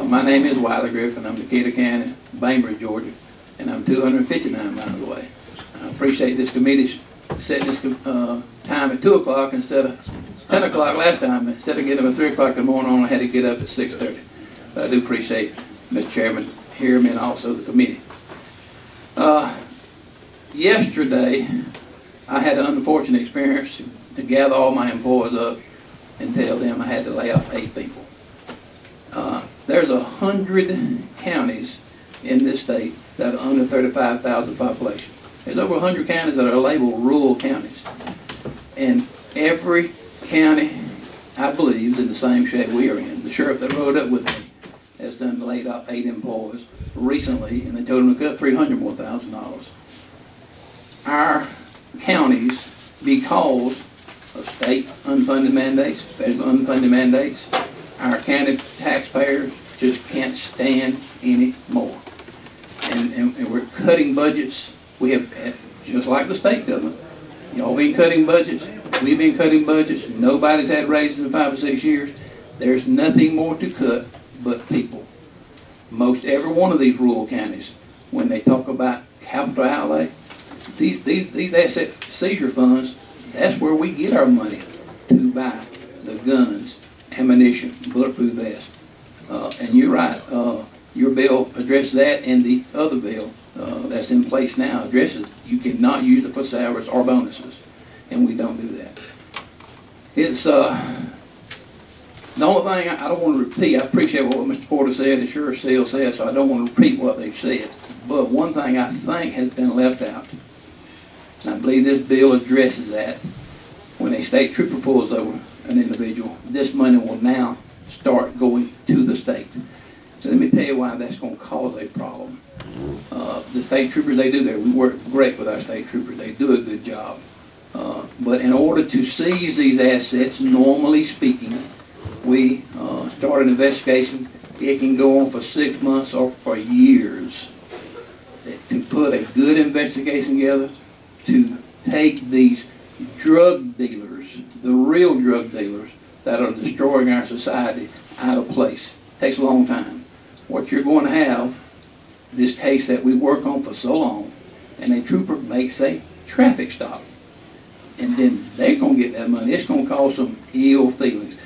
My name is Wiley Griffin. I'm Decatur County, Bainbridge, Georgia, and I'm 259 miles away. I appreciate this committee setting this time at 2 o'clock instead of 10 o'clock last time. Instead of getting up at 3 o'clock in the morning, I only had to get up at 6:30. But I do appreciate Mr. Chairman hearing me and also the committee. Yesterday, I had an unfortunate experience to gather all my employees up and tell them I had to lay off 8 people. There's 100 counties in this state that are under 35,000 population. There's over 100 counties that are labeled rural counties. And every county, I believe, is in the same shape we are in. The sheriff that rode up with me has done laid off 8 employees recently, and they told him to cut $300,000 more. Our counties, because of state unfunded mandates, federal unfunded mandates, our county taxpayers just can't stand anymore. And we're cutting budgets. We have, just like the state government, y'all been cutting budgets, we've been cutting budgets, nobody's had raises in 5 or 6 years. There's nothing more to cut but people. Most every one of these rural counties, when they talk about capital outlay, these asset seizure funds, that's where we get our money to buy the guns, ammunition, bulletproof vests. And you're right, your bill addresses that, and the other bill that's in place now addresses you cannot use it for salaries or bonuses, and we don't do that. It's the only thing I don't want to repeat. I appreciate what Mr. Porter said and Sheriff Steele said, so I don't want to repeat what they've said. But one thing I think has been left out, and I believe this bill addresses that. When a state trooper pulls over an individual, this money will now start going to the state. So let me tell you why that's going to cause a problem. The state troopers, we work great with our state troopers. They do a good job. But in order to seize these assets, normally speaking, we start an investigation. It can go on for 6 months or for years. To put a good investigation together, to take these drug dealers, the real drug dealers that are destroying our society, out of place. It takes a long time. What you're going to have, this case that we work on for so long, and a trooper makes a traffic stop, and then they're going to get that money. It's going to cause some ill feelings.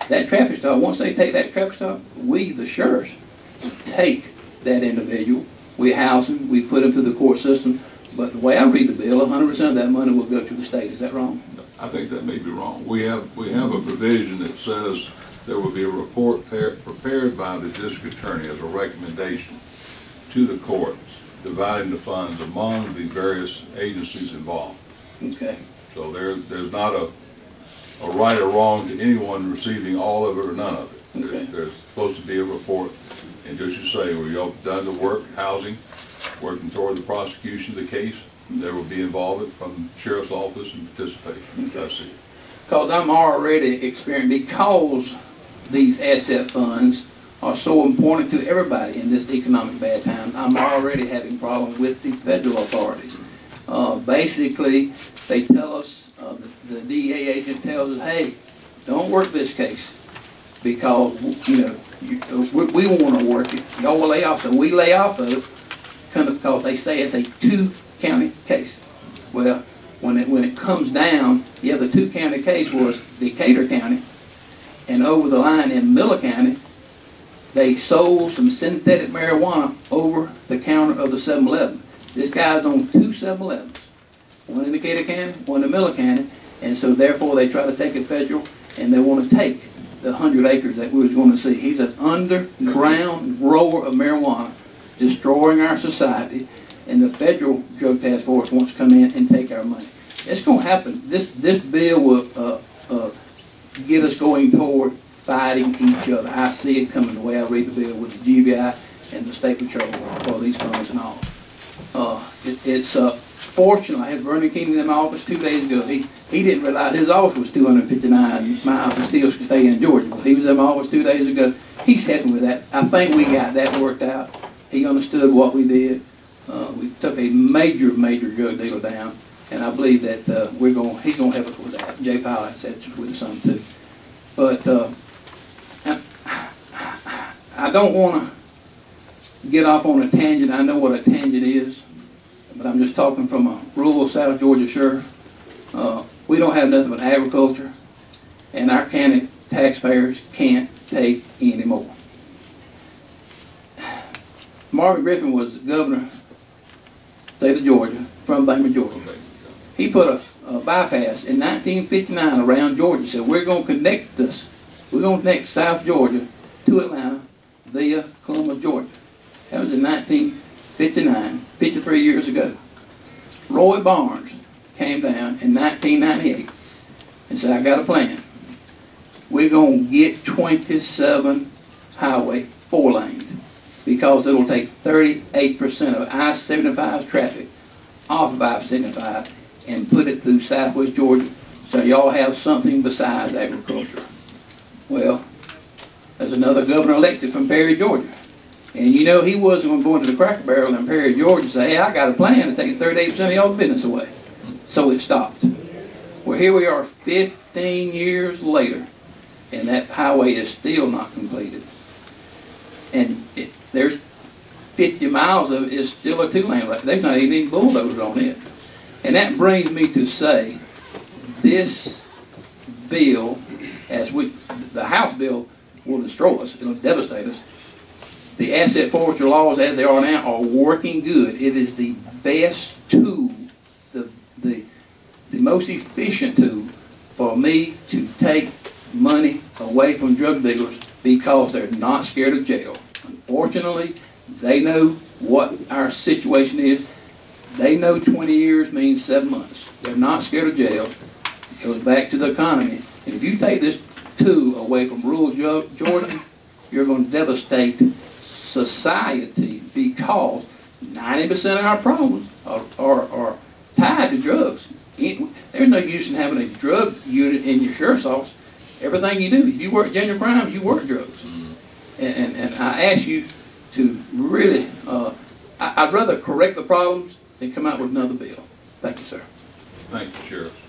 That traffic stop, once they take that traffic stop, we, the sheriffs, take that individual, we house him, we put him through the court system. But the way I read the bill, 100% of that money will go to the state. Is that wrong? I think that may be wrong. We have a provision that says there will be a report prepared by the district attorney as a recommendation to the court, dividing the funds among the various agencies involved. Okay. So there's not a right or wrong to anyone receiving all of it or none of it. Okay. There's supposed to be a report, and just you say, well, you've done the work, housing, working toward the prosecution of the case. There will be involvement from the sheriff's office and participation. Okay. Because I'm already experiencing, because these asset funds are so important to everybody in this economic bad time, I'm already having problems with the federal authorities. Basically, they tell us, the DEA agent tells us, hey, don't work this case because, we want to work it. Y'all will lay off, so we lay off of it because they say it's a 2-county case. Well, when it comes down, yeah, the 2-county case was Decatur County, and over the line in Miller County, they sold some synthetic marijuana over the counter of the 7-Eleven. This guy's on 2 7-Elevens, one in Decatur County, one in Miller County, and so therefore they try to take it federal, and they want to take the 100 acres that we was going to see. He's an underground grower of marijuana, destroying our society, and the federal drug task force wants to come in and take our money. It's going to happen. This bill will get us going toward fighting each other. I see it coming the way I read the bill with the GBI and the State Patrol for these funds and all. Fortunately, I had Vernon King in my office 2 days ago. He didn't realize his office was 259 miles and still stay in Georgia. He was in my office 2 days ago. He's helping with that. I think we got that worked out. He understood what we did. We took a major drug dealer down, and I believe that he's going to help us with that. Jay Powell said with some too. But I don't want to get off on a tangent. I know what a tangent is, but I'm just talking from a rural South Georgia sheriff. We don't have nothing but agriculture, and our county taxpayers can't take any more. Wiley Griffin was the governor of the state of Georgia, from Bama, Georgia. He put a bypass in 1959 around Georgia. He said, we're going to connect this. We're going to connect South Georgia to Atlanta via Columbus, Georgia. That was in 1959, 53 years ago. Roy Barnes came down in 1998 and said, I got a plan. We're going to get 27 highway 4 lanes because it'll take 38% of I-75 traffic off of I-75 and put it through southwest Georgia so y'all have something besides agriculture. Well, there's another governor elected from Perry, Georgia. And you know he wasn't going to go into the Cracker Barrel in Perry, Georgia and say, hey, I got a plan to take 38% of y'all's business away. So it stopped. Well, here we are 15 years later, and that highway is still not completed. And there's 50 miles of it is still a 2-lane road. There's not even any bulldozers on it. And that brings me to say, this bill, the House bill will destroy us. It'll devastate us. The asset forfeiture laws as they are now are working good. It is the best tool, the most efficient tool for me to take money away from drug dealers because they're not scared of jail. Unfortunately, they know what our situation is. They know 20 years means 7 months. They're not scared of jail. It goes back to the economy. And if you take this tool away from rural Georgia, you're going to devastate society because 90% of our problems are tied to drugs. There's no use in having a drug unit in your sheriff's office. Everything you do, if you work general crime, you work drugs. And I ask you to really, I'd rather correct the problems than come out with another bill. Thank you, sir. Thank you, Sheriff.